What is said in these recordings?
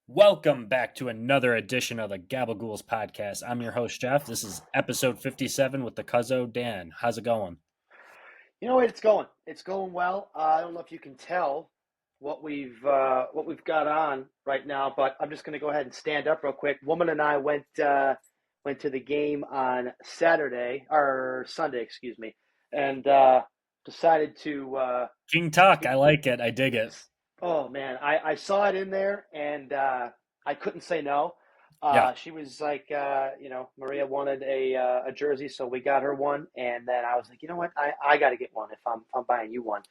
Welcome back to another edition of the Gabagools Podcast. I'm your host, Jeff. This is episode 57 with the Cuzzo, Dan. How's it going? You know what? It's going. It's going well. I don't know if you can tell what we've got on right now, but I'm just going to go ahead and stand up real quick. Woman and I went to the game on Saturday or Sunday, excuse me, and decided to. King Tuck, I like it. I dig it. Oh man, I saw it in there, and I couldn't say no. Yeah. She was like, Maria wanted a jersey, so we got her one, and then I was like, you know what, I got to get one if I'm buying you one.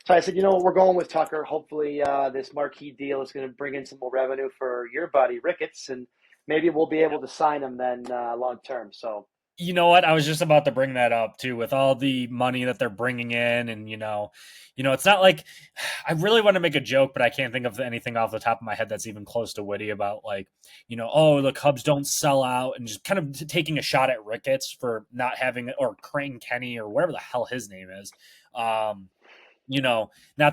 So I said, you know what, we're going with Tucker. Hopefully, this marquee deal is going to bring in some more revenue for your buddy Ricketts, and maybe we'll be able to sign him then long term. So You know what? I was just about to bring that up too, with all the money that they're bringing in, and it's not like I really want to make a joke, but I can't think of anything off the top of my head that's even close to witty about oh, the Cubs don't sell out, and just kind of taking a shot at Ricketts for not having it, or Crane Kenny, or whatever the hell his name is. Not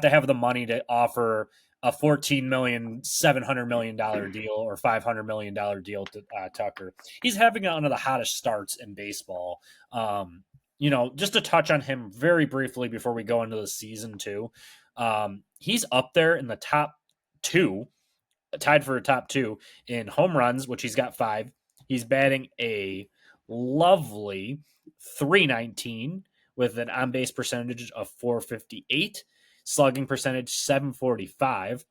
to have the money to offer a $14,700,000 deal or $500 million deal to Tucker. He's having one of the hottest starts in baseball. Just to touch on him very briefly before we go into the season too. He's up there in the top two, tied for a top two in home runs, which he's got 5. He's batting a lovely 319 with an on base percentage of 458, slugging percentage 745,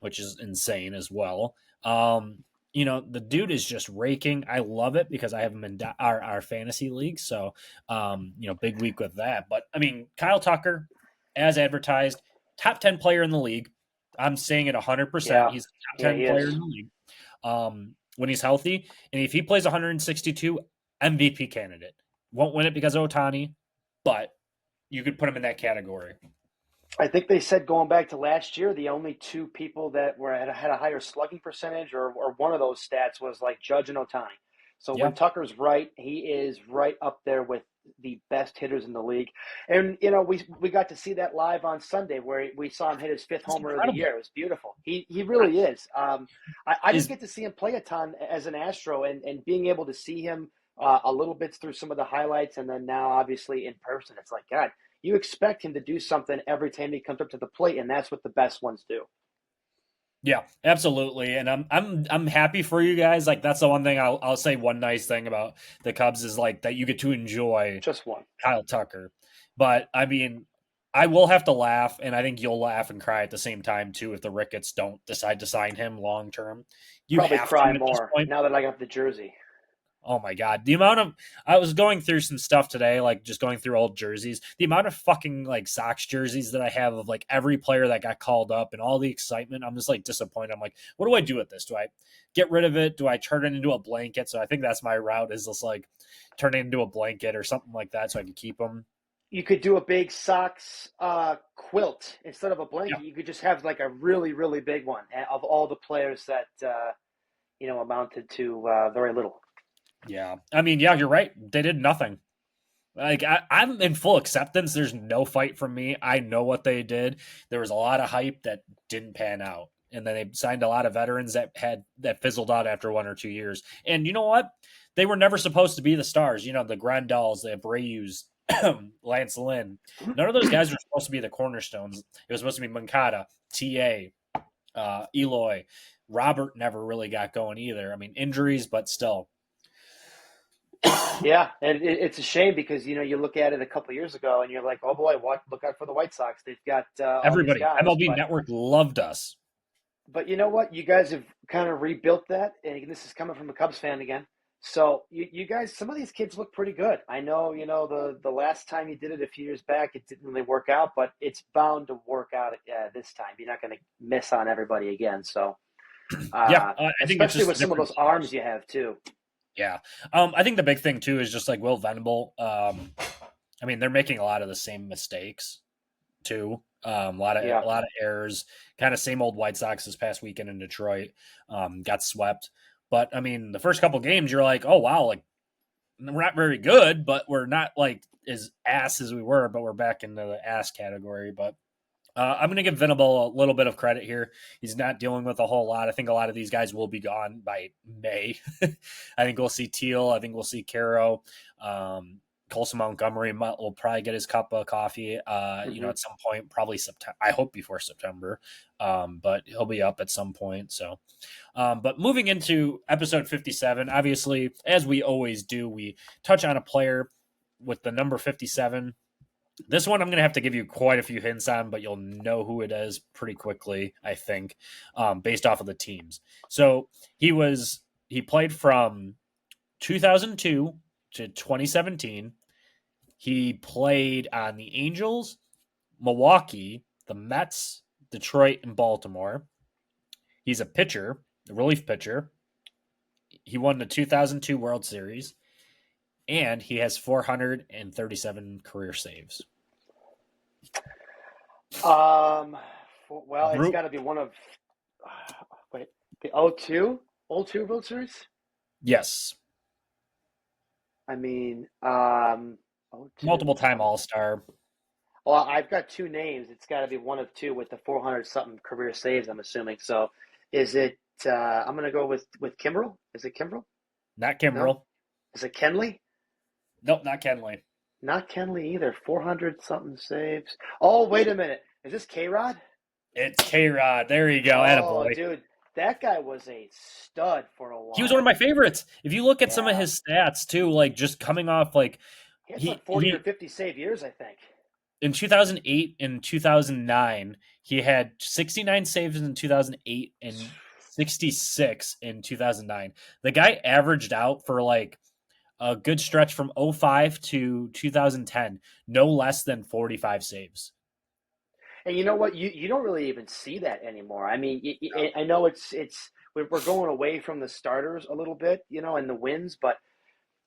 which is insane as well. The dude is just raking. I love it because I have him in our fantasy league. So, big week with that. But I mean, Kyle Tucker, as advertised, top 10 player in the league. I'm saying it 100%. yeah, He's a top yeah, 10 he player is. in the league. When he's healthy, and if he plays 162, MVP candidate. Won't win it because of Ohtani, but you could put him in that category. I think they said going back to last year, the only two people that had a higher slugging percentage or one of those stats was like Judge and Ohtani. So when Yeah, Tucker's right, he is right up there with the best hitters in the league. And we got to see that live on Sunday where we saw him hit his 5th it's homer of the incredible. year. It was beautiful. He really is. I didn't Is get to see him play a ton as an Astro, and being able to see him a little bit through some of the highlights, and then now obviously in person, it's like God. You expect him to do something every time he comes up to the plate, and that's what the best ones do. Yeah, absolutely, and I'm happy for you guys. Like that's the one thing I'll say. One nice thing about the Cubs is like that you get to enjoy Just one. Kyle Tucker. But I mean, I will have to laugh, and I think you'll laugh and cry at the same time too if the Ricketts don't decide to sign him long term. You Probably have to cry at this more point. now that I got the jersey. Oh my god, the amount of I was going through some stuff today, like just going through old jerseys. The amount of fucking like Sox jerseys that I have of like every player that got called up and all the excitement. I'm just like disappointed. I'm like, what do I do with this? Do I get rid of it? Do I turn it into a blanket? So I think that's my route is just like turn it into a blanket or something like that so I can keep them. You could do a big Sox quilt instead of a Yeah. blanket. You could just have like a really, really big one of all the players that amounted to very little. Yeah. I mean, yeah, you're right. They did nothing. Like I'm in full acceptance. There's no fight from me. I know what they did. There was a lot of hype that didn't pan out, and then they signed a lot of veterans that fizzled out after 1 or 2 years. And you know what? They were never supposed to be the stars. The Grandals, the Abreu's, Lance Lynn. None of those guys were supposed to be the cornerstones. It was supposed to be Moncada, Ta, Eloy. Robert never really got going either. I mean, injuries, but still. Yeah, and it's a shame because you look at it a couple of years ago and you're like, oh boy, look out for the White Sox. They've got all these Everybody, guys, MLB Network loved us. but you know what? You guys have kind of rebuilt that, and this is coming from a Cubs fan again. So you guys, some of these kids look pretty good. I know, the last time you did it a few years back, it didn't really work out, but it's bound to work out this time. You're not going to miss on everybody again. So, Yeah, I think it's especially just a with some of different those stars. arms you have too. Yeah. I think the big thing too is just like Will Venable. I mean, they're making a lot of the same mistakes too. A lot of Yeah, errors. Kind of same old White Sox this past weekend in Detroit. Got swept. But I mean, the first couple games, you're like, oh wow, like we're not very good, but we're not like as ass as we were, but we're back into the ass category. But I'm going to give Venable a litable bit of credit here. He's not dealing with a whole lot. I think a lot of these guys will be gone by May. I think we'll see Teal. I think we'll see Caro. Colson Montgomery will probably get his cup of coffee, at some point, probably September. I hope before September, but he'll be up at some point. So, but moving into episode 57, obviously, as we always do, we touch on a player with the number 57. This one I'm going to have to give you quite a few hints on, but you'll know who it is pretty quickly, I think, based off of the teams. So he played from 2002 to 2017. He played on the Angels, Milwaukee, the Mets, Detroit, and Baltimore. He's a pitcher, a relief pitcher. He won the 2002 World Series, and he has 437 career saves. Well, it's got to be one of the 02 World Series. Yes. I mean, multiple time All-Star. Well, I've got two names. It's got to be one of two with the 400 something career saves, I'm assuming. So, is it? I'm going to go with Kimbrel. Is it Kimbrel? Not Kimbrel. No? Is it Kenley? Nope, not Kenley. Not Kenley either. 400 something saves. Oh, wait a minute. Is this K-Rod? It's K-Rod. There you go. Oh, attaboy. Dude, that guy was a stud for a while. He was one of my favorites. If you look at some of his stats too, like just coming off like he had like 40 or 50 save years, I think. In 2008 and 2009, he had 69 saves in 2008 and 66 in 2009. The guy averaged out for like a good stretch from 05 to 2010, no less than 45 saves. And you know what? You don't really even see that anymore. I mean, I know we're going away from the starters a little bit, and the wins, but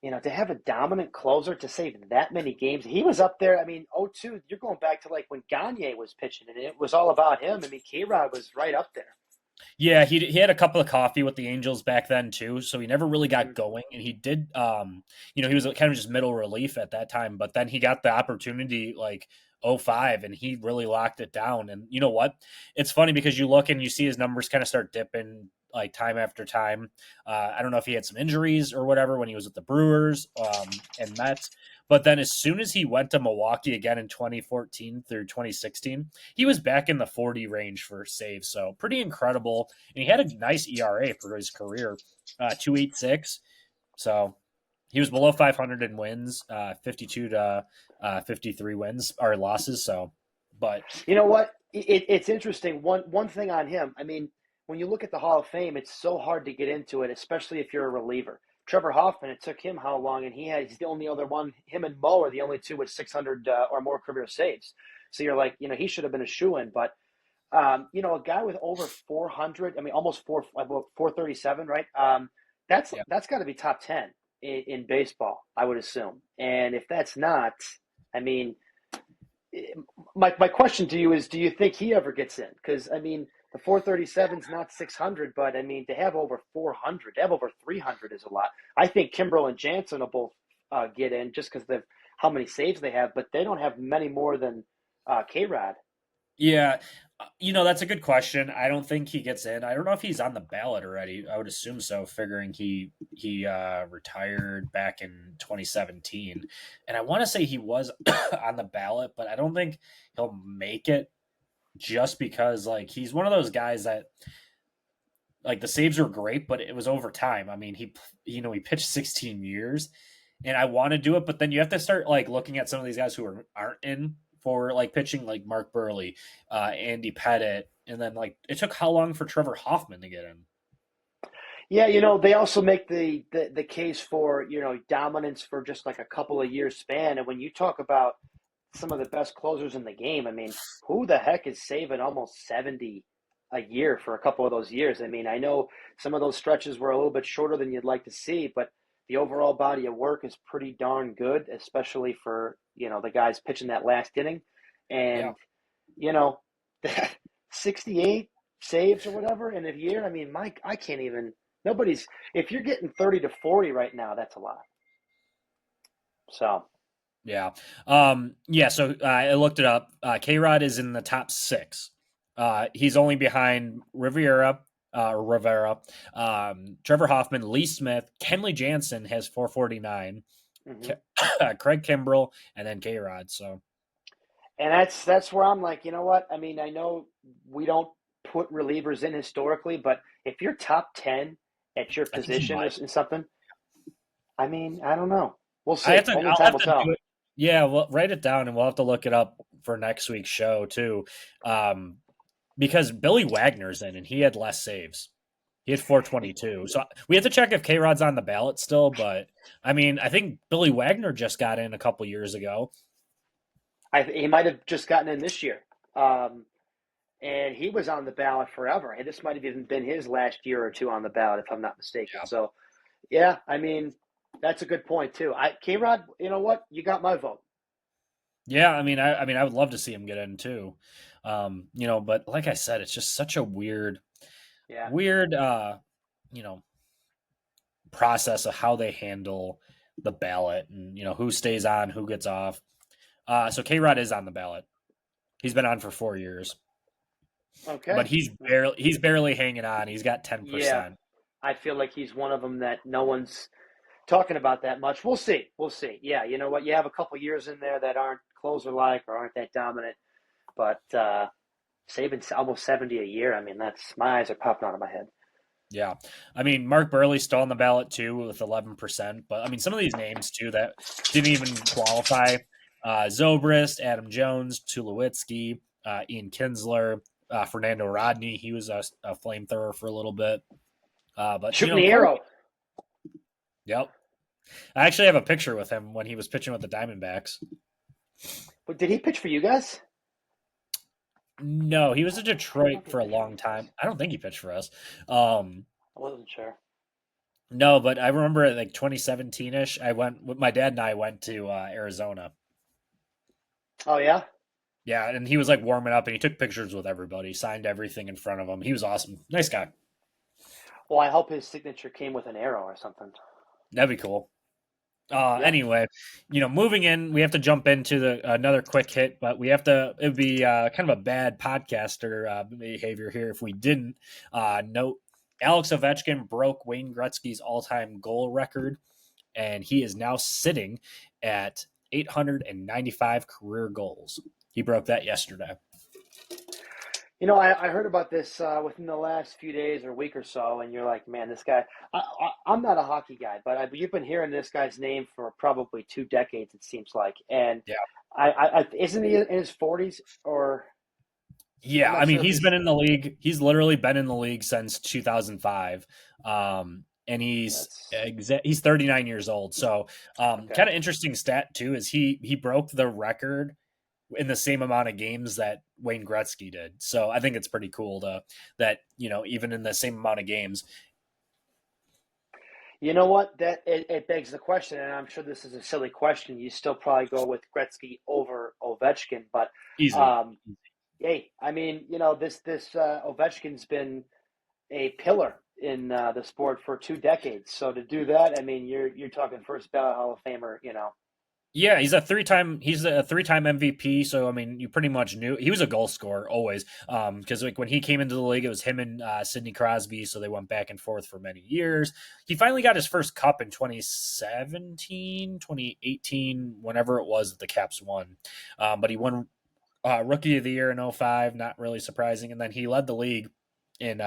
to have a dominant closer to save that many games, he was up there. I mean, 02, you're going back to like when Gagne was pitching, and it was all about him. I mean, K-Rod was right up there. Yeah, he had a cup of coffee with the Angels back then too, so he never really got going. And he did, he was kind of just middle relief at that time. But then he got the opportunity like 05, and he really locked it down. And you know what? It's funny because you look and you see his numbers kind of start dipping like time after time. I don't know if he had some injuries or whatever when he was with the Brewers and Mets. But then as soon as he went to Milwaukee again in 2014 through 2016, he was back in the 40 range for saves. So pretty incredible. And he had a nice ERA for his career, 2.86. So he was below 500 in wins, 52 to 53 wins or losses. So, but you know what? It's interesting. One thing on him. I mean, when you look at the Hall of Fame, it's so hard to get into it, especially if you're a reliever. Trevor Hoffman, it took him how long? And he's the only other one. Him and Mo are the only two with 600 or more career saves. So you're like, he should have been a shoo-in. But, a guy with over 400, I mean, almost 437, right? That's got to be top 10 in baseball, I would assume. And if that's not, I mean, my question to you is, do you think he ever gets in? Because, I mean, the 437 is not 600, but I mean, to have over 400, to have over 300 is a lot. I think Kimbrel and Jansen will both get in just because of how many saves they have, but they don't have many more than K-Rod. Yeah, that's a good question. I don't think he gets in. I don't know if he's on the ballot already. I would assume so, figuring he retired back in 2017, and I want to say he was on the ballot, but I don't think he'll make it. Just because, like, he's one of those guys that, like, the saves were great, but it was over time. I mean, he pitched 16 years, and I want to do it, but then you have to start, like, looking at some of these guys who aren't in for, like, pitching, like Mark Burley, Andy Pettit, and then, like, it took how long for Trevor Hoffman to get in? Yeah, they also make the case for, dominance for just, like, a couple of years span, and when you talk about some of the best closers in the game. I mean, who the heck is saving almost 70 a year for a couple of those years? I mean, I know some of those stretches were a little bit shorter than you'd like to see, but the overall body of work is pretty darn good, especially for, the guys pitching that last inning. And, 68 saves or whatever in a year. I mean, Mike, I can't even, if you're getting 30 to 40 right now, that's a lot. So. Yeah. Yeah. So I looked it up. K-Rod is in the top 6. He's only behind Rivera, Trevor Hoffman, Lee Smith, Kenley Jansen has 449, Hmm. Craig Kimbrell, and then K-Rod. So And that's where I'm like, you know what? I mean, I know we don't put relievers in historically, but if you're top 10 at your I think he position or might. in something, I mean, I don't know. We'll I have see. to. Only I'll time have will to do tell. it. Yeah, well, write it down, and we'll have to look it up for next week's show too, um, because Billy Wagner's in, and he had less saves. He had 422. So we have to check if K Rod's on the ballot still. But I mean, I think Billy Wagner just got in a couple years ago. He might have just gotten in this year. And he was on the ballot forever. And this might have even been his last year or two on the ballot, if I'm not mistaken. Yeah. So, yeah, I mean, that's a good point too. K Rod, you know what? You got my vote. Yeah, I mean, I would love to see him get in too. But like I said, it's just such a Yeah. weird, you know, process of how they handle the ballot and who stays on, who gets off. So K Rod is on the ballot. He's been on for 4 years, but Okay. he's barely hanging on. He's got ten Yeah. percent. I feel like he's one of them that no one's talking about that much. We'll see. We'll see. Yeah. You know what? You have a couple years in there that aren't closer like or aren't that dominant, but saving almost 70 a year. I mean, that's my eyes are popping out of my head. Yeah, I mean Mark Burley's still on the ballot too with 11%. But I mean some of these names too that didn't even qualify: Zobrist, Adam Jones, Tulowitzki, Ian Kinsler, Fernando Rodney. He was a flamethrower for a little bit. But Shooting the quite a arrow. yep. I actually have a picture with him when he was pitching with the Diamondbacks. But did he pitch for you guys? No, he was in I don't know Detroit if he for a pitched for long you guys. time. I don't think he pitched for us. Um, I wasn't sure. no, but I remember like 2017 ish. I went with my dad and I went to Arizona. Oh yeah. Yeah, and he was like warming up and he took pictures with everybody, signed everything in front of him. He was awesome. Nice guy. Well, I hope his signature came with an arrow or something. That'd be cool. Yeah. Anyway, moving in, we have to jump into another quick hit, but we have to. It would be kind of a bad podcaster behavior here if we didn't note Alex Ovechkin broke Wayne Gretzky's all-time goal record, and he is now sitting at 895 career goals. He broke that yesterday. You know, I heard about this within the last few days or week or so, and you're like, man, this guy. I'm not a hockey guy, but you've been hearing this guy's name for probably 2 decades, it seems like. And Yeah. isn't he in his 40s or I'm Yeah, I not mean sure if he's he's been in the league. He's literally been in the league since 2005, and that's he's 39 years old. So, okay. kind of interesting stat too is he broke the record in the same amount of games that Wayne Gretzky did. So I think it's pretty cool to that even in the same amount of games, You know what? It begs the question, and I'm sure this is a silly question. You still probably go with Gretzky over Ovechkin, but easy. um, hey, I mean, you know, this Ovechkin's been a pillar in the sport for 2 decades. So to do that, I mean, you're talking first ballot Hall of Famer. You know, Yeah, he's a three-time MVP. So I mean, you pretty much knew he was a goal scorer always. Because like when he came into the league, it was him and Sidney Crosby, so they went back and forth for many years. He finally got his first cup in 2017, 2018, whenever it was that the Caps won. But he won Rookie of the Year in '05, not really surprising, and then he led the league in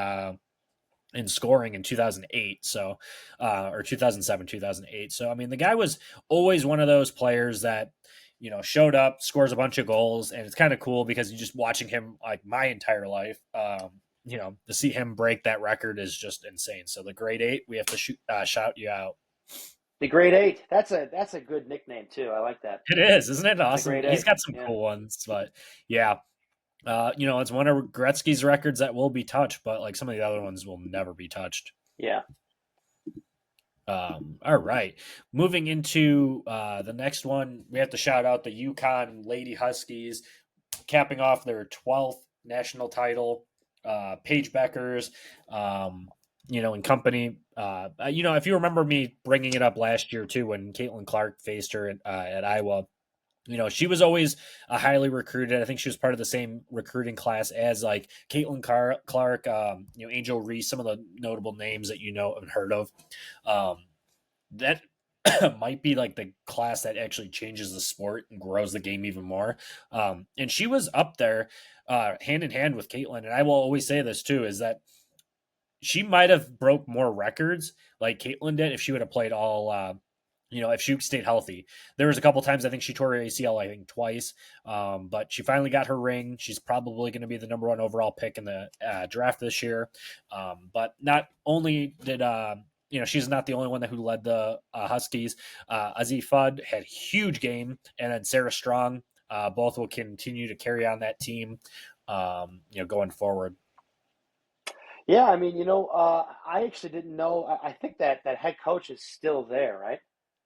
scoring in 2008, so or 2007, 2008. So I mean the guy was always one of those players that showed up, scores a bunch of goals, and it's kind of cool because you just watching him like my entire life. To see him break that record is just insane. So the grade 8, we have to shout you out. the Great Eight. That's a good nickname too. I like that. It is, isn't it The awesome? Great He's Eight. got some Yeah. cool ones, but yeah. It's one of Gretzky's records that will be touched, but like some of the other ones will never be touched. Yeah. All right. Moving into the next one, we have to shout out the Yukon Lady Huskies, capping off their 12th national title. Paige Beckers, and company. If you remember me bringing it up last year too, when Caitlin Clark faced her at Iowa, She was always a highly recruited. I think she was part of the same recruiting class as like Caitlin Clark, Angel Reese, some of the notable names that and heard of. That might be like the class that actually changes the sport and grows the game even more. And she was up there hand in hand with Caitlin. And I will always say this too, is that she might have broke more records like Caitlin did if she would have played all if she stayed healthy. There was a couple times I think she tore her ACL, I think twice, but she finally got her ring. She's probably going to be the number one overall pick in the draft this year. But not only did she's not the only one who led the Huskies. Azzi Fudd had a huge game, and then Sarah Strong. Both will continue to carry on that team, going forward. Yeah, I mean, I actually didn't know. I think that head coach is still there, right?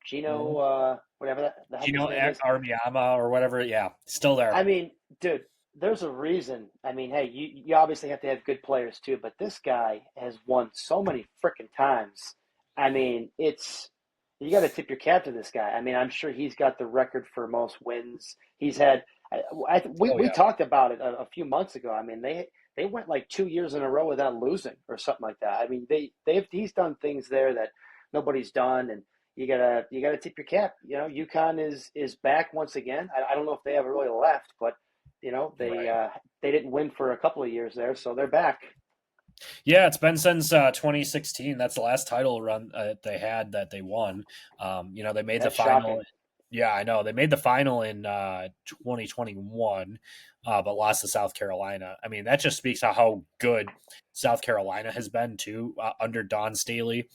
Gino, whatever the heck his name is. Armiyama or whatever. Yeah, still there. I mean, dude, there's a reason. I mean, hey, you obviously have to have good players too, but this guy has won so many freaking times. I mean, you got to tip your cap to this guy. I mean, I'm sure he's got the record for most wins. He's had. We talked about it a few months ago. I mean, they went like 2 years in a row without losing or something like that. I mean, he's done things there that nobody's done, and you gotta tip your cap. UConn is back once again. I don't know if they ever really left, but they didn't win for a couple of years there, so they're back. Yeah, it's been since 2016. That's the last title run they had that they won. They made the final. Shocking. Yeah, I know. They made the final in 2021, but lost to South Carolina. I mean, that just speaks to how good South Carolina has been, too, under Dawn Staley.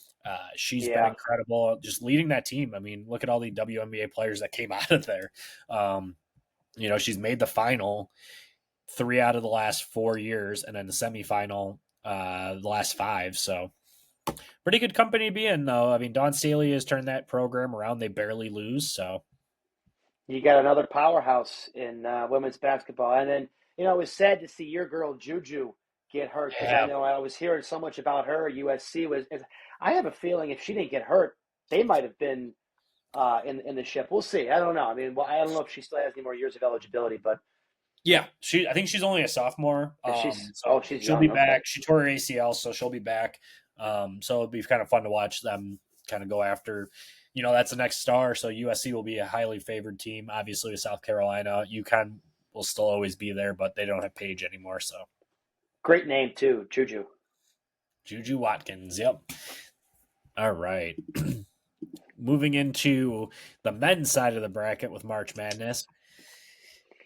She's been incredible, just leading that team. I mean, look at all the WNBA players that came out of there. She's made the final 3 out of the last 4 years, and then the semifinal the last 5. So pretty good company to be in, though. I mean, Dawn Staley has turned that program around. They barely lose, so. You got another powerhouse in women's basketball. And then, it was sad to see your girl, Juju, get hurt because I know I was hearing so much about her. USC was – I have a feeling if she didn't get hurt, they might have been in the ship. We'll see. I don't know. I mean, I don't know if she still has any more years of eligibility, but – yeah, I think she's only a sophomore. She's she'll young, be back. okay. She tore her ACL, so she'll be back. So it'll be kind of fun to watch them kind of go after. That's the next star. So USC will be a highly favored team. Obviously, with South Carolina, UConn will still always be there, but they don't have Paige anymore. So great name too, Juju. Juju Watkins. Yep. All right. Moving into the men's side of the bracket with March Madness.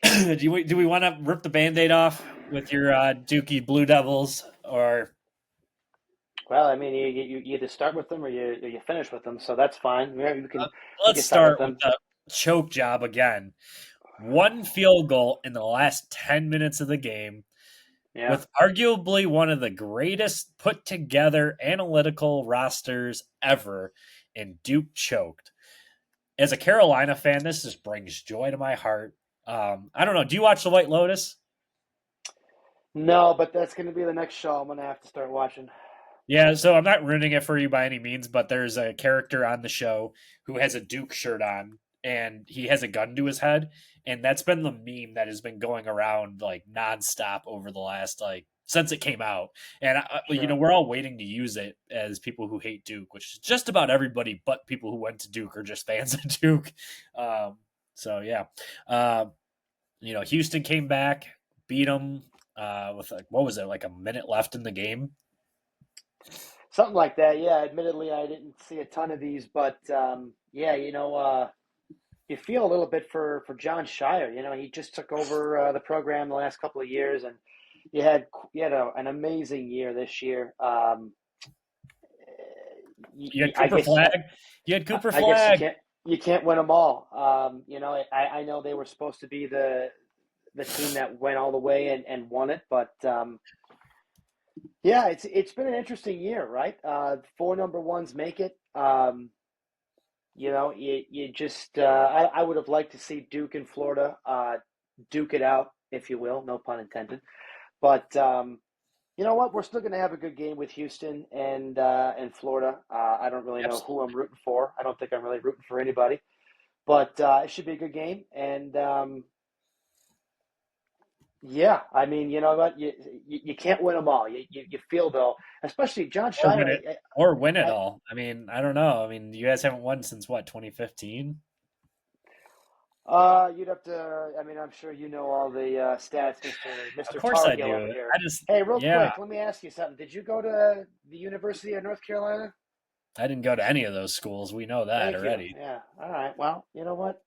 Do we want to rip the Band-Aid off with your Dookie Blue Devils, or? Well, I mean, you either start with them or you finish with them, so that's fine. Let's start with the choke job again. 1 field goal in the last 10 minutes of the game, with arguably one of the greatest put together analytical rosters ever, and Duke choked. As a Carolina fan, this just brings joy to my heart. I don't know. Do you watch The White Lotus? No, but that's going to be the next show I'm going to have to start watching. Yeah, so I'm not ruining it for you by any means, but there's a character on the show who has a Duke shirt on, and he has a gun to his head, and that's been the meme that has been going around like nonstop over the last since it came out. And Sure. we're all waiting to use it as people who hate Duke, which is just about everybody but people who went to Duke or just fans of Duke. So yeah. Houston came back, beat them with what was it, like a minute left in the game? Something like that, yeah. Admittedly, I didn't see a ton of these, but you feel a little bit for John Shire. He just took over the program the last couple of years, and you had an amazing year this year. You had Cooper Flag. I guess you can't win them all. I know they were supposed to be the team that went all the way and won it, but it's been an interesting year, right? 4 number ones make it. You just I would have liked to see Duke and Florida duke it out, if you will, no pun intended. But you know what? We're still going to have a good game with Houston and Florida. I don't really know who I'm rooting for. I don't think I'm really rooting for anybody. but it should be a good game. And yeah, I mean, you know what? You can't win them all. You feel though, especially John or win Shire. it or win it I, all. I mean, I don't know. I mean, you guys haven't won since what, 2015? You'd have to. I mean, I'm sure you know all the stats, Of Mister course Tar I Heel over do. here. I just Hey, real yeah, quick, let me ask you something. Did you go to the University of North Carolina? I didn't go to any of those schools. We know that Thank you. already. Yeah. All right. Well, you know what?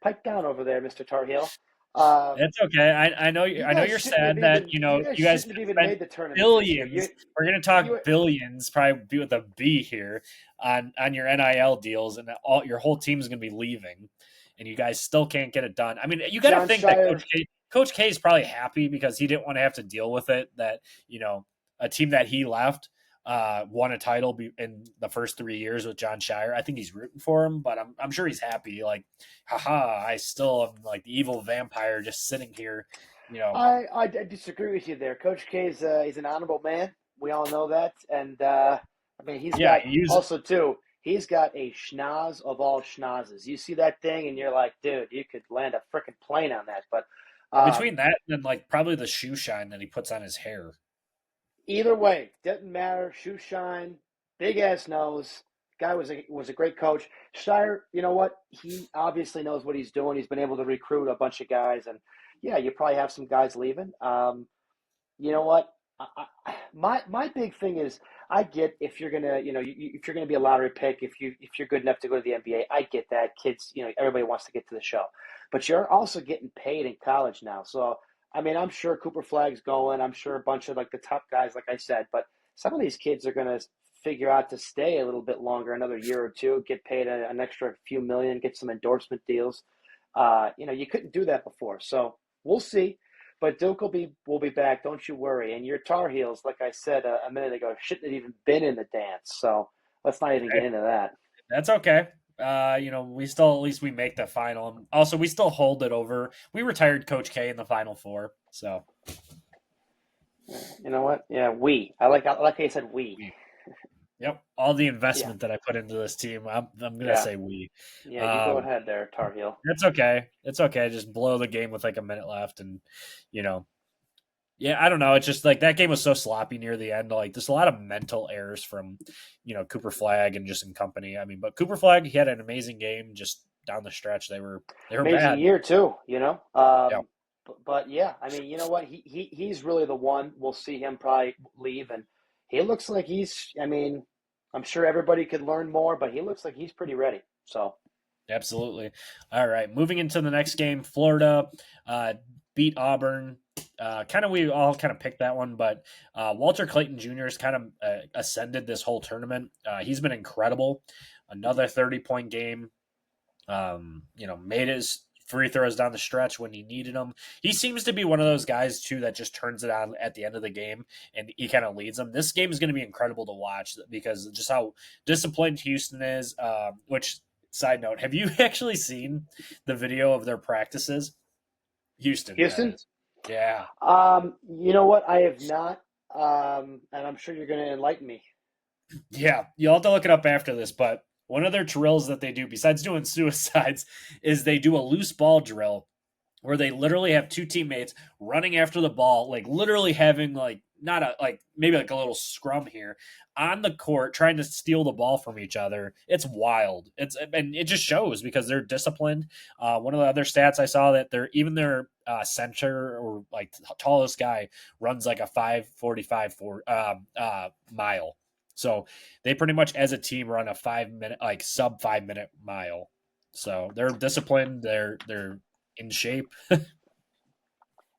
Pipe down over there, Mister Tar Heel. Um, It's okay. I know you I know guys you're shouldn't have sad that, even. you You know, guys you guys shouldn't have even spent made the tournament this year. billions. We're gonna You talk billions, probably be with a B here on your NIL deals, and all your whole team's gonna be leaving, and you guys still can't get it done. I mean, you got to John think that Shire. Coach K is probably happy because he didn't want to have to deal with it. That, you know, a team that he left won a title in the first 3 years with John Shire. I think he's rooting for him, but I'm sure he's happy. Like, haha, I still am like the evil vampire just sitting here, you know. I disagree with you there. Coach K is he's an honorable man. We all know that, and I mean he's Yeah, got he used also too. He's got a schnoz of all schnozzes. You see that thing, and you're like, dude, you could land a freaking plane on that. But between um, that and like probably the shoe shine that he puts on his hair. either way, doesn't matter. Shoe shine, big ass nose. Guy was a great coach. Shire, you know what? He obviously knows what he's doing. He's been able to recruit a bunch of guys, and yeah, you probably have some guys leaving. You know what? My big thing is I get if you're gonna if you're gonna be a lottery pick if you're good enough to go to the NBA, I get that. Kids, everybody wants to get to the show, but you're also getting paid in college now. So I mean, I'm sure Cooper Flag's going. I'm sure a bunch of like the top guys, like I said, but some of these kids are gonna figure out to stay a little bit longer, another year or two, get paid an extra few million, get some endorsement deals. You couldn't do that before, so we'll see. But Duke will be back. Don't you worry. And your Tar Heels, like I said a minute ago, shouldn't have even been in the dance. So let's not even Hey, get into that. that's okay. We still at least we make the final. Also, we still hold it over. We retired Coach K in the Final Four, so You know what? Yeah, we. I like how you said we. we. Yep, all the Yeah, investment that I put into this team, I'm gonna yeah, say we. yeah. You go Um, ahead there, Tar Heel. it's okay. It's okay. Just blow the game with like a minute left, and you know, yeah, I don't know. It's just like that game was so sloppy near the end. Like there's a lot of mental errors from, Cooper Flag and just in company. I mean, but Cooper Flag, he had an amazing game. Just down the stretch, they were Amazing bad. year too. You know. Yeah, But yeah, I mean, you know what? He's really the one. We'll see him probably leave, and he looks like he's. I mean, I'm sure everybody could learn more, but he looks like he's pretty ready. So. absolutely. All right, moving into the next game, Florida beat Auburn. We all kind of picked that one, but Walter Clayton Jr. has kind of ascended this whole tournament. He's been incredible. Another 30-point game. Made his free throws down the stretch when he needed them. He seems to be one of those guys too that just turns it on at the end of the game and he kind of leads them. This game is going to be incredible to watch because just how disciplined Houston is. Which side note, have you actually seen the video of their practices? Houston, that Houston. is. Yeah. You know what? I have not, and I'm sure you're going to enlighten me. Yeah, you'll have to look it up after this, but one of their drills that they do, besides doing suicides, is they do a loose ball drill where they literally have two teammates running after the ball, like literally having like not a like maybe like a little scrum here on the court, trying to steal the ball from each other. It's wild. And it just shows because they're disciplined. One of the other stats I saw that their center or like tallest guy runs like a 5:45 for mile. So they pretty much as a team run a 5 minute like sub 5 minute mile. So they're disciplined. They're in shape.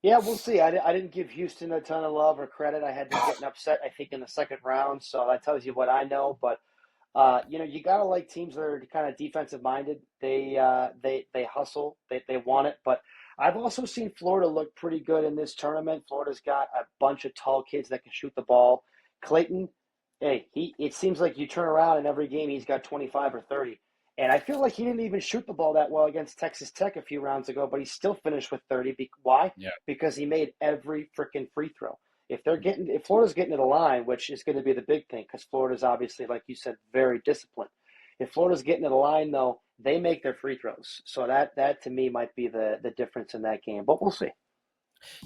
Yeah, we'll see. I didn't give Houston a ton of love or credit. I had them getting upset, I think, in the second round. So that tells you what I know. But you gotta like teams that are kind of defensive minded. They hustle. They want it. But I've also seen Florida look pretty good in this tournament. Florida's got a bunch of tall kids that can shoot the ball. Clayton, hey, it seems like you turn around and every game he's got 25 or 30. And I feel like he didn't even shoot the ball that well against Texas Tech a few rounds ago, but he still finished with 30. Why? Yeah. Because he made every freaking free throw. If Florida's getting to the line, which is going to be the big thing, because Florida's obviously, like you said, very disciplined. If Florida's getting to the line, though, they make their free throws. So that to me might be the difference in that game. But we'll see.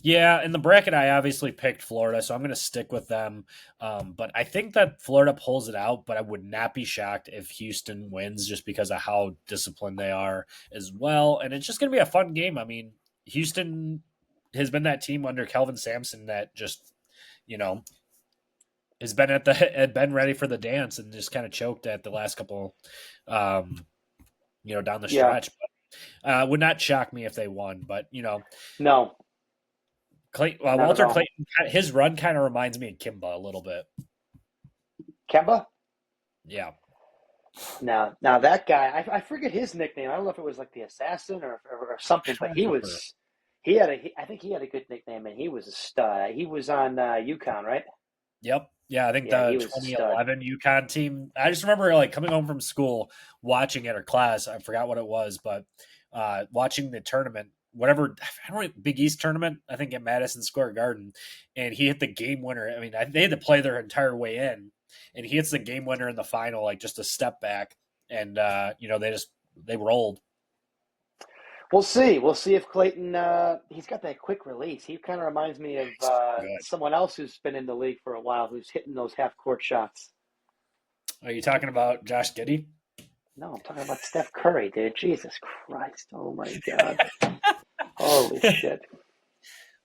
Yeah, in the bracket, I obviously picked Florida, so I'm going to stick with them. But I think that Florida pulls it out, but I would not be shocked if Houston wins just because of how disciplined they are as well. And it's just going to be a fun game. I mean, Houston has been that team under Kelvin Sampson that just, you know, has been had been ready for the dance and just kind of choked at the last couple, down the Yeah. stretch. But would not shock me if they won. But No, not at Walter all. Clayton, his run kind of reminds me of Kimba a little bit. Kemba? Yeah. Now that guy, I forget his nickname. I don't know if it was like the assassin or something, but I think he had a good nickname, and he was a stud. He was on UConn, right? Yep. Yeah, I think Yeah, the he was a stud. 2011 UConn team. I just remember like coming home from school, watching it or class. I forgot what it was, but watching the tournament, whatever, I don't know, Big East tournament, I think at Madison Square Garden, and he hit the game winner. I mean, they had to play their entire way in, and he hits the game winner in the final, like just a step back, and they rolled. We'll see. We'll see if Clayton. He's got that quick release. He kind of reminds me of Good. someone else who's been in the league for a while, who's hitting those half court shots. Are you talking about Josh Giddey? No, I'm talking about Steph Curry, dude. Jesus Christ! Oh my God! Holy shit!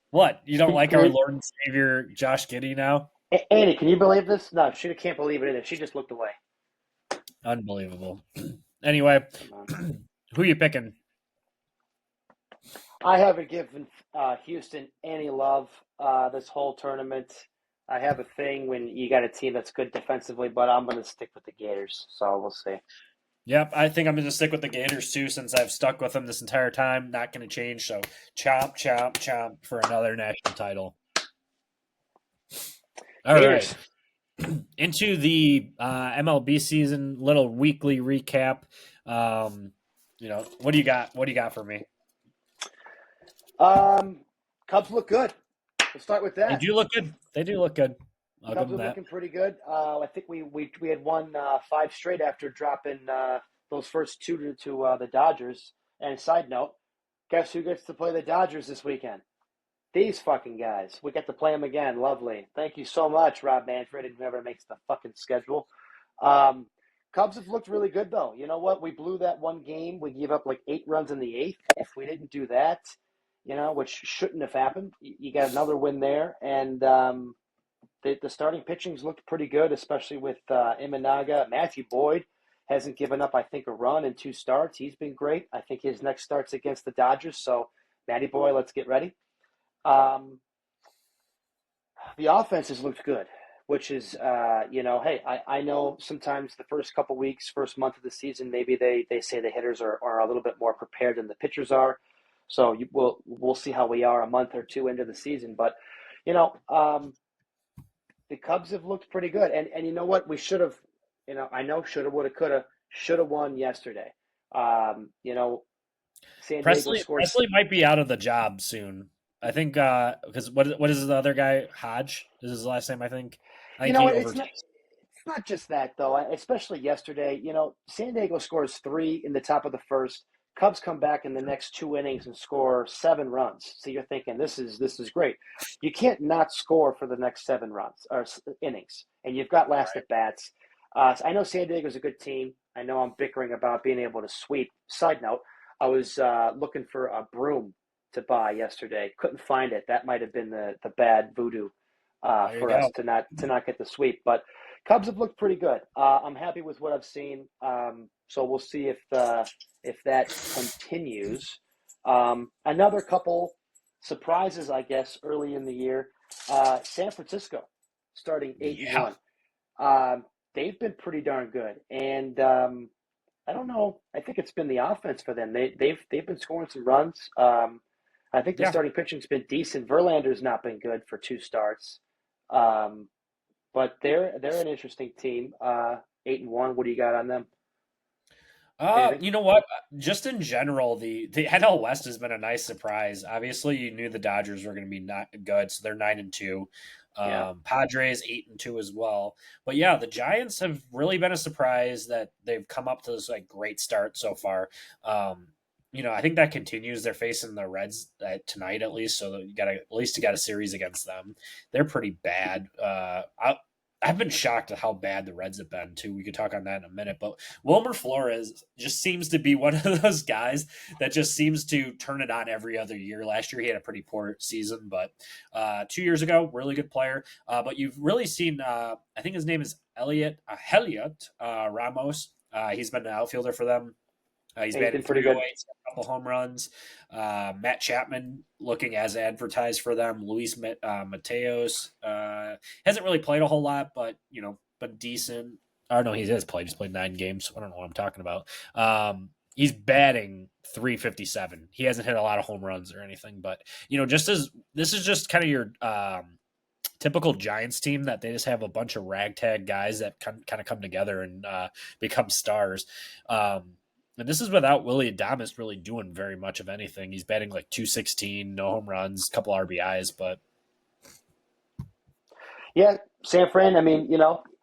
What? You don't like Can our we, Lord and Savior Josh Giddey now? Annie, can you believe this? No, she can't believe it either. She just looked away. Unbelievable. Anyway, who you picking? I haven't given Houston any love this whole tournament. I have a thing when you got a team that's good defensively, but I'm going to stick with the Gators. So we'll see. Yep, I think I'm going to stick with the Gators too since I've stuck with them this entire time. Not going to change. So chomp, chomp, chomp for another national title. All Gators. right. Into the MLB season, little weekly recap. What do you got? What do you got for me? Cubs look good. We'll start with that. They do look good. They do look good. Cubs are looking pretty good. I think we had won 5 straight after dropping those first 2 to the Dodgers. And side note, guess who gets to play the Dodgers this weekend? These fucking guys. We get to play them again. Lovely. Thank you so much, Rob Manfred, and whoever makes the fucking schedule. Cubs have looked really good, though. You know what? We blew that one game. We gave up like 8 runs in the 8th. If we didn't do that, which shouldn't have happened, you got another win there. And the starting pitching's looked pretty good, especially with Imanaga. Matthew Boyd hasn't given up, I think, a run in 2 starts. He's been great. I think his next start's against the Dodgers. So, Matty Boy, let's get ready. The offense has looked good, which is, hey, I know sometimes the first couple weeks, first month of the season, maybe they say the hitters are a little bit more prepared than the pitchers are. So we'll see how we are a month or 2 into the season. But, the Cubs have looked pretty good. And you know what? We should have, I know shoulda, woulda, coulda, should have won yesterday. San Diego scores. Presley might be out of the job soon. I think because what is the other guy? Hodge is his last name. I think It's not just that though. Especially yesterday, San Diego scores 3 in the top of the first. Cubs come back in the next 2 innings and score 7 runs. So you're thinking this is great. You can't not score for the next 7 runs or innings, and you've got last at bats. So I know San Diego's a good team. I know I'm bickering about being able to sweep. Side note, I was looking for a broom to buy yesterday. Couldn't find it. That might have been the bad voodoo for us to not get the sweep. But Cubs have looked pretty good. I'm happy with what I've seen. So we'll see if that continues. Another couple surprises, I guess, early in the year. San Francisco starting 8-1. They've been pretty darn good, and I don't know. I think it's been the offense for them. They've been scoring some runs. I think the starting pitching's been decent. Verlander's not been good for 2 starts, but they're an interesting team. 8-1. What do you got on them? You know what? Just in general, the NL West has been a nice surprise. Obviously, you knew the Dodgers were going to be not good, so they're 9-2. Yeah. Padres 8-2 as well. But yeah, the Giants have really been a surprise that they've come up to this like great start so far. Um, I think that continues. They're facing the Reds tonight at least, so you got a series against them. They're pretty bad. I've been shocked at how bad the Reds have been too. We could talk on that in a minute, but Wilmer Flores just seems to be one of those guys that just seems to turn it on every other year. Last year he had a pretty poor season, but 2 years ago, really good player. But you've really seen, I think his name is Heliot Ramos. He's been an outfielder for them. He's And he's batting been pretty good. 308, a couple home runs. Matt Chapman looking as advertised for them. Luis Mateos hasn't really played a whole lot, but been decent. Oh no, he has played. He's played 9 games. I don't know what I'm talking about. He's batting 357. He hasn't hit a lot of home runs or anything, but just as this is just kind of your typical Giants team that they just have a bunch of ragtag guys that kind of come together and become stars. And this is without Willie Adames really doing very much of anything. He's batting like 216, no home runs, couple RBIs, but Yeah, San Fran. I mean,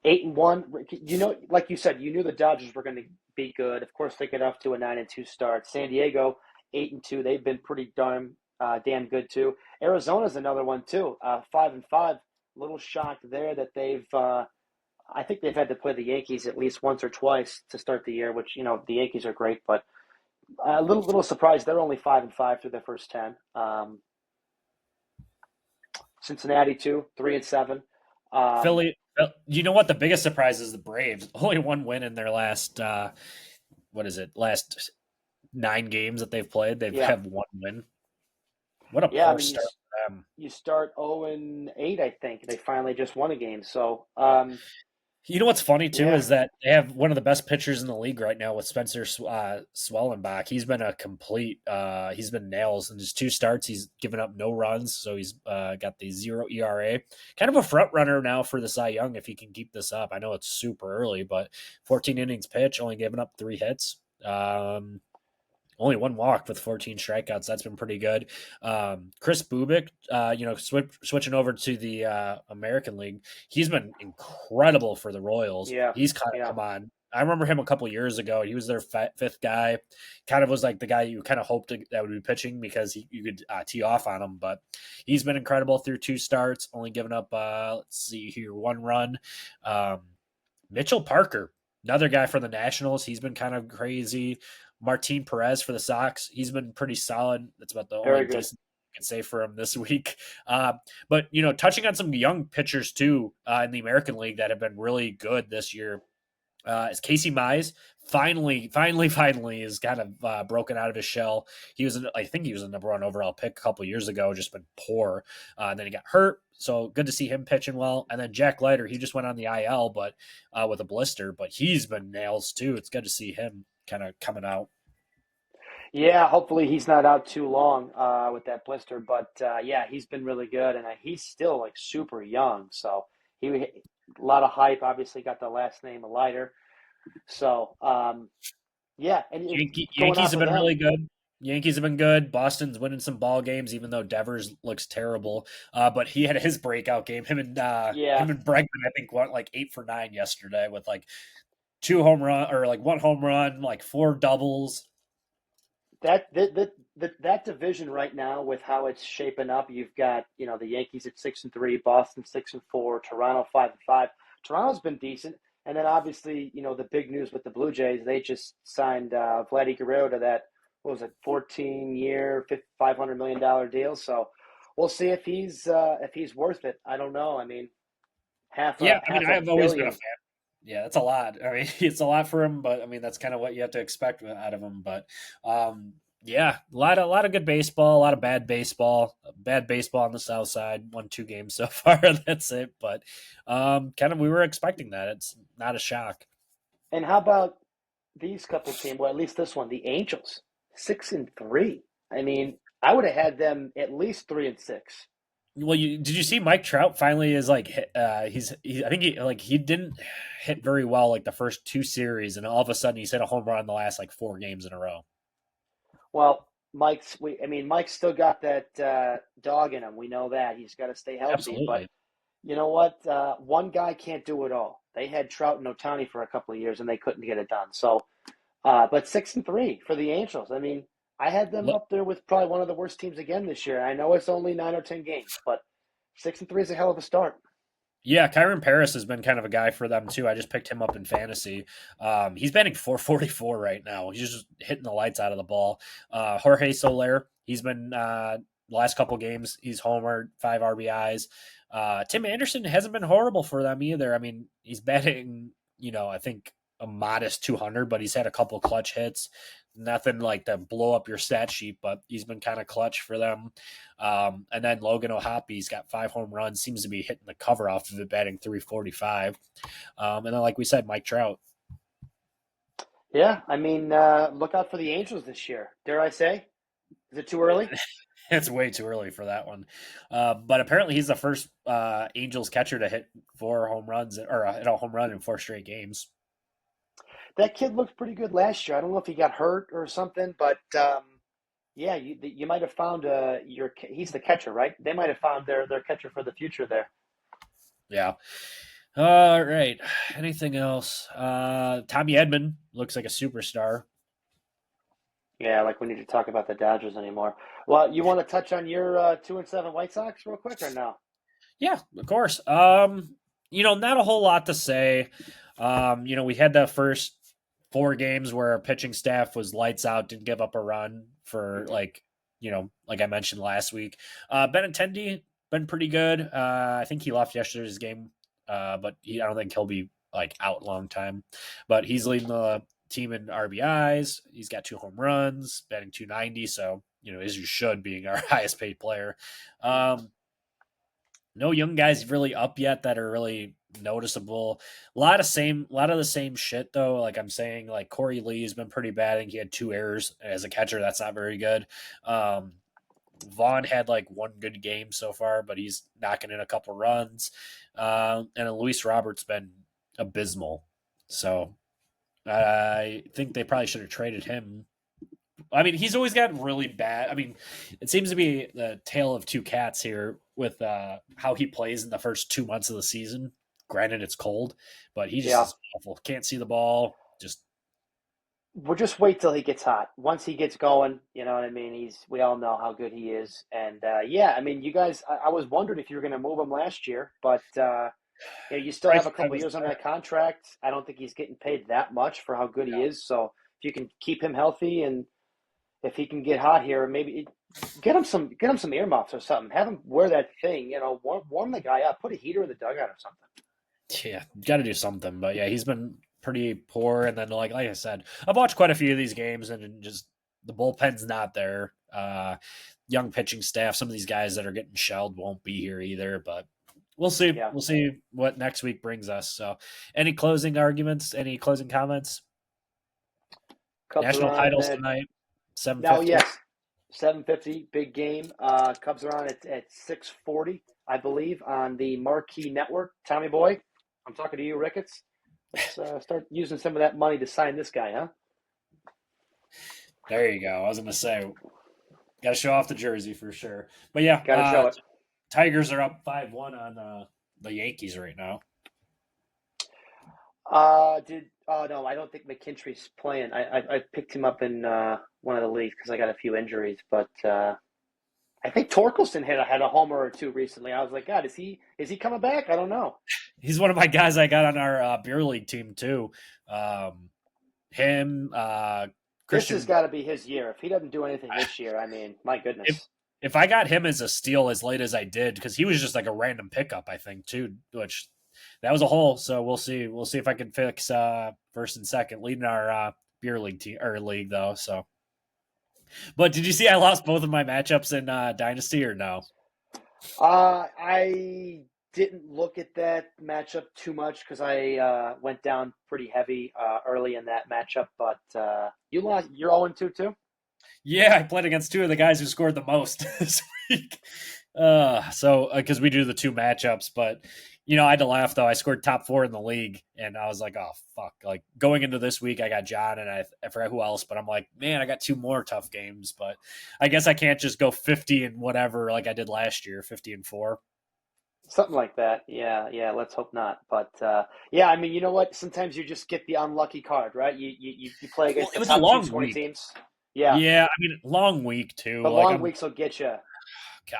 8-1. Like you said, you knew the Dodgers were going to be good. Of course, they get off to a 9-2 start. San Diego 8-2. They've been pretty damn good too. Arizona's another one too. 5-5. A little shocked there that they've. I think they've had to play the Yankees at least once or twice to start the year, which the Yankees are great, but a little surprised they're only 5-5 through their first 10. Cincinnati too, 3-7. Philly. You know what? The biggest surprise is the Braves. Only one win in their last what is it? Last 9 games that they've played. They've Yeah, have one win. What a yeah. I poor mean, start for them. you start 0-8. I think they finally just won a game. So, You know what's funny too yeah, is that they have one of the best pitchers in the league right now with Spencer Swellenbach. He's been a complete. He's been nails in his 2 starts. He's given up no runs, so he's got the 0 ERA. Kind of a front runner now for the Cy Young if he can keep this up. I know it's super early, but 14 innings pitch, only giving up 3 hits. Only one walk with 14 strikeouts. That's been pretty good. Chris Bubik, switching over to the American League, he's been incredible for the Royals. yeah, He's kind of yeah. come on. I remember him a couple years ago. He was their fifth guy. Kind of was like the guy you kind of hoped that would be pitching because you could tee off on him. But he's been incredible through 2 starts, only giving up, let's see here, 1 run. Mitchell Parker, another guy for the Nationals. He's been kind of crazy. Martin Perez for the Sox. He's been pretty solid. That's about the only Very good. decent I can say for him this week. But touching on some young pitchers too in the American League that have been really good this year. Is Casey Mize finally is kind of broken out of his shell. I think he was a #1 overall pick a couple years ago, just been poor. And then he got hurt, so good to see him pitching well. And then Jack Leiter, he just went on the IL, but with a blister, but he's been nails too. It's good to see him kind of coming out. Yeah, hopefully he's not out too long with that blister. But yeah, he's been really good, and he's still like super young. So a lot of hype. Obviously, got the last name of Leiter. So yeah, and going Yankees off have of been them, really good. Yankees have been good. Boston's winning some ball games, even though Devers looks terrible. But he had his breakout game. yeah, Him and Bregman, I think, went like 8 for 9 yesterday with like 2 home run or like 1 home run, like 4 doubles. that division right now with how it's shaping up, you've got the Yankees at 6-3, Boston 6-4, Toronto 5-5. Toronto's been decent, and then obviously the big news with the Blue Jays, they just signed Vladdy Guerrero to that, what was it, 14-year, $500 million deal. So we'll see if he's worth it. I don't know. I mean, half Yeah, a I mean, half a I've always been a billion. fan. Yeah, that's a lot. I mean, it's a lot for him, but I mean, that's kind of what you have to expect out of him. But yeah, a lot of good baseball, a lot of bad baseball. Bad baseball on the South Side. Won 2 games so far. That's it. But kind of we were expecting that. It's not a shock. And how about these couple teams? Well, at least this one, the Angels, 6-3. I mean, I would have had them at least 3-6. Well, did you see Mike Trout finally is like I think he didn't hit very well like the first 2 series, and all of a sudden he's hit a home run in the last like 4 games in a row. Well, Mike's still got that dog in him. We know that he's got to stay healthy. But Absolutely. You know what? One guy can't do it all. They had Trout and Otani for a couple of years, and they couldn't get it done. So, but 6-3 for the Angels. I mean, I had them Look, up there with probably one of the worst teams again this year. I know it's only 9 or 10 games, but 6-3 is a hell of a start. yeah, Kyron Paris has been kind of a guy for them too. I just picked him up in fantasy. He's batting 444 right now. He's just hitting the lights out of the ball. Jorge Soler, he's been the last couple games, he's homered, 5 RBIs. Tim Anderson hasn't been horrible for them either. I mean, he's batting, I think a modest 200, but he's had a couple clutch hits. Nothing like to blow up your stat sheet, but he's been kind of clutch for them. And then Logan O'Hoppy's got 5 home runs, seems to be hitting the cover off of it, batting 345. And then, like we said, Mike Trout. Yeah, I mean, look out for the Angels this year. Dare I say? Is it too early? It's way too early for that one. But apparently he's the first Angels catcher to hit 4 home runs or hit a home run in 4 straight games. That kid looked pretty good last year. I don't know if he got hurt or something, but yeah, you might have found he's the catcher, right? They might have found their catcher for the future there. Yeah. All right. Anything else? Tommy Edman looks like a superstar. Yeah, like we need to talk about the Dodgers anymore. Well, you want to touch on your 2-7 White Sox real quick or no? Yeah, of course. Not a whole lot to say. We had the first 4 games where our pitching staff was lights out, didn't give up a run for like I mentioned last week. Benintendi been pretty good. I think he left yesterday's game, but I don't think he'll be like out a long time. But he's leading the team in RBIs. He's got 2 home runs, batting 290. So as you should, being our highest paid player. No young guys really up yet that are really noticeable. A lot of the same shit though. Like I'm saying, like Corey Lee's been pretty bad. I think he had 2 errors as a catcher. That's not very good. Vaughn had like 1 good game so far, but he's knocking in a couple runs. And Luis Roberts been abysmal. So I think they probably should have traded him. I mean, he's always got really bad. I mean, it seems to be the tale of 2 cats here with how he plays in the first 2 months of the season. Granted, it's cold, but he just Yeah, is awful. Can't see the ball. Just we'll just wait till he gets hot. Once he gets going, you know what I mean. We all know how good he is, and yeah, I mean, you guys. I was wondering if you were going to move him last year, but you still have price a tag couple was years on there. that contract. I don't think he's getting paid that much for how good he Yeah. is. So if you can keep him healthy and if he can get hot here, maybe get him some earmuffs or something. Have him wear that thing. Warm the guy up. Put a heater in the dugout or something. Yeah, got to do something. But yeah, he's been pretty poor. And then, like I said, I've watched quite a few of these games, and just the bullpen's not there. Young pitching staff. Some of these guys that are getting shelled won't be here either. But we'll see. Yeah. We'll see what next week brings us. So, any closing arguments? Any closing comments? Cubs are National on titles at tonight, seven now. fifty. Yes, 7:50, big game. Cubs are on at 6:40, I believe, on the Marquee Network. Tommy boy, I'm talking to you, Ricketts. Let's start using some of that money to sign this guy, huh? There you go. I was going to say, got to show off the jersey for sure. But yeah, Got to show it. Tigers are up 5-1 on the Yankees right now. No, I don't think McKinstry's playing. I picked him up in one of the leagues because I got a few injuries, but I think Torkelson had a homer or two recently. I was like, God, is he coming back? I don't know. He's one of my guys I got on our beer league team too. Him, This Christian. has got to be his year. If he doesn't do anything this year, I mean, my If goodness. if I got him as a steal as late as I did, because he was just like a random pickup, I think too, which that was a hole. So we'll see. We'll see if I can fix first and second, leading our beer league team or league though. So, but did you see I lost both of my matchups in Dynasty or no? I didn't look at that matchup too much because I went down pretty heavy early in that matchup. But you lost. You're 0-2 too. Yeah, I played against 2 of the guys who scored the most this week. Because we do the 2 matchups, but I had to laugh though. I scored top 4 in the league, and I was like, "Oh fuck!" Like going into this week, I got John, and I forgot who else, but I'm like, man, I got 2 more tough games. But I guess I can't just go 50 and whatever like I did last year, 50-4. Something like that. Yeah, yeah. Let's hope not. But yeah, I mean, you know what? Sometimes you just get the unlucky card, right? You play Well, against it the was a top long 220 week. teams. Yeah, Yeah, I mean, long week too. the Like long I'm weeks will get you.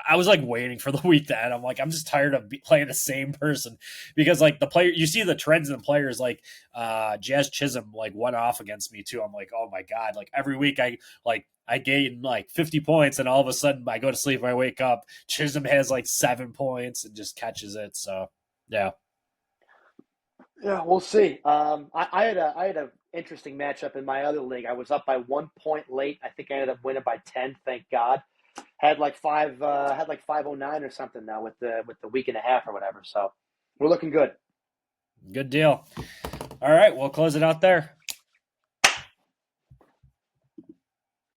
I was like waiting for the week to end. I'm like, I'm just tired of playing the same person because like the player, you see the trends in players like Jazz Chisholm like went off against me too. I'm like, oh my god, like every week I gain like 50 points and all of a sudden I go to sleep, I wake up, Chisholm has like 7 points and just catches it. So yeah, Yeah, we'll see. I had a interesting matchup in my other league. I was up by 1 point late. I think I ended up winning by 10. Thank God. Had like 509 or something now with the week and a half or whatever. So we're looking good. good deal. All right, we'll close it out there.